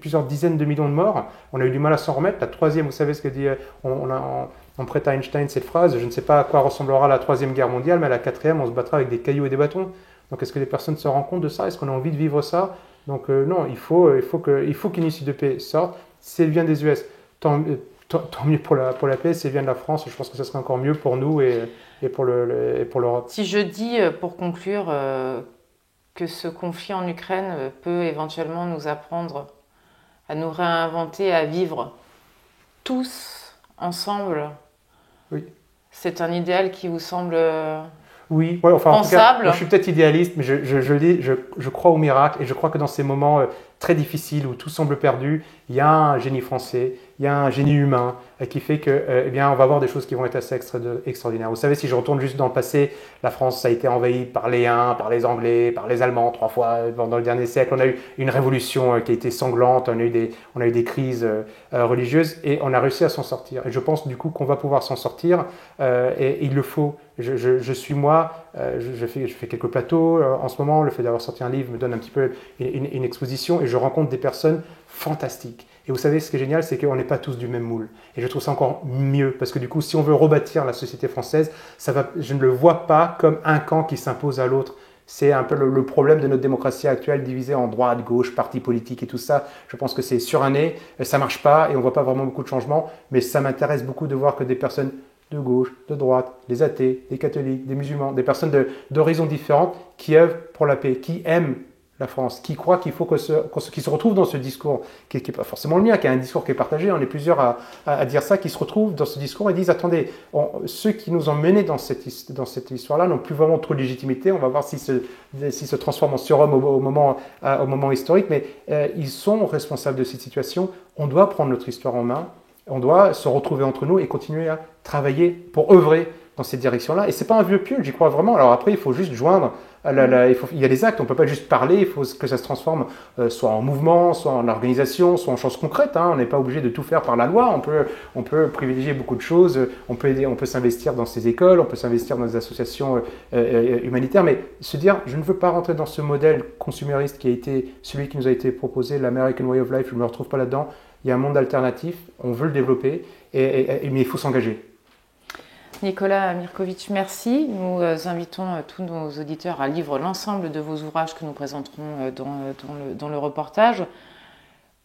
plusieurs dizaines de millions de morts. On a eu du mal à s'en remettre. La troisième, vous savez ce que dit, on prête à Einstein cette phrase, je ne sais pas à quoi ressemblera la troisième guerre mondiale, mais à la quatrième, on se battra avec des cailloux et des bâtons. Donc est-ce que les personnes se rendent compte de ça? Est-ce qu'on a envie de vivre ça? Donc non, il faut qu'une issue de paix sorte. Si elle vient des US, tant mieux pour la paix. Si elle vient de la France, je pense que ça serait encore mieux pour nous et pour l'Europe. Si je dis, pour conclure, que ce conflit en Ukraine peut éventuellement nous apprendre à nous réinventer, à vivre tous ensemble, oui. C'est un idéal qui vous semble oui, ouais, enfin, pensable. En tout cas, moi, je suis peut-être idéaliste, mais je crois au miracle et je crois que dans ces moments très difficiles où tout semble perdu, il y a un génie français, il y a un génie humain qui fait que, eh bien, on va voir des choses qui vont être assez extraordinaires. Vous savez, si je retourne juste dans le passé, la France a été envahie par les Huns, par les Anglais, par les Allemands 3 fois dans le dernier siècle. On a eu une révolution qui a été sanglante, on a eu des crises religieuses et on a réussi à s'en sortir. Et je pense du coup qu'on va pouvoir s'en sortir et il le faut. Je suis moi, je fais quelques plateaux en ce moment. Le fait d'avoir sorti un livre me donne un petit peu une exposition et je rencontre des personnes fantastiques. Et vous savez, ce qui est génial, c'est qu'on n'est pas tous du même moule. Et je trouve ça encore mieux, parce que du coup, si on veut rebâtir la société française, je ne le vois pas comme un camp qui s'impose à l'autre. C'est un peu le problème de notre démocratie actuelle, divisée en droite, gauche, partis politiques et tout ça. Je pense que c'est suranné, ça ne marche pas et on ne voit pas vraiment beaucoup de changements. Mais ça m'intéresse beaucoup de voir que des personnes de gauche, de droite, des athées, des catholiques, des musulmans, des personnes d'horizons différentes qui œuvrent pour la paix, qui aiment la France, qui croient qu'il faut qu'ils se retrouvent dans ce discours, qui n'est pas forcément le mien, qui est un discours qui est partagé, on est plusieurs à dire ça, qui se retrouvent dans ce discours et disent, attendez, ceux qui nous ont menés dans cette histoire-là n'ont plus vraiment trop de légitimité, on va voir s'ils se transforment en surhommes au moment historique, mais ils sont responsables de cette situation, on doit prendre notre histoire en main, on doit se retrouver entre nous et continuer à travailler pour œuvrer dans cette direction-là. Et ce n'est pas un vieux pieu, j'y crois vraiment. Alors après, il faut juste joindre, il y a des actes, on ne peut pas juste parler, il faut que ça se transforme soit en mouvement, soit en organisation, soit en choses concrètes. Hein. On n'est pas obligé de tout faire par la loi, on peut privilégier beaucoup de choses, on peut s'investir dans ces écoles, on peut s'investir dans des associations humanitaires, mais se dire, je ne veux pas rentrer dans ce modèle consumériste qui a été celui qui nous a été proposé, l'American Way of Life, je ne me retrouve pas là-dedans. Il y a un monde alternatif, on veut le développer, mais il faut s'engager. Nicolas Mirković, merci. Nous invitons tous nos auditeurs à lire l'ensemble de vos ouvrages que nous présenterons dans le reportage.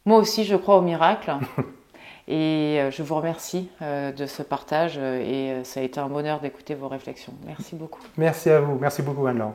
Moi aussi, je crois au miracle. Et je vous remercie de ce partage et ça a été un bonheur d'écouter vos réflexions. Merci beaucoup. Merci à vous. Merci beaucoup, Anne-Laure.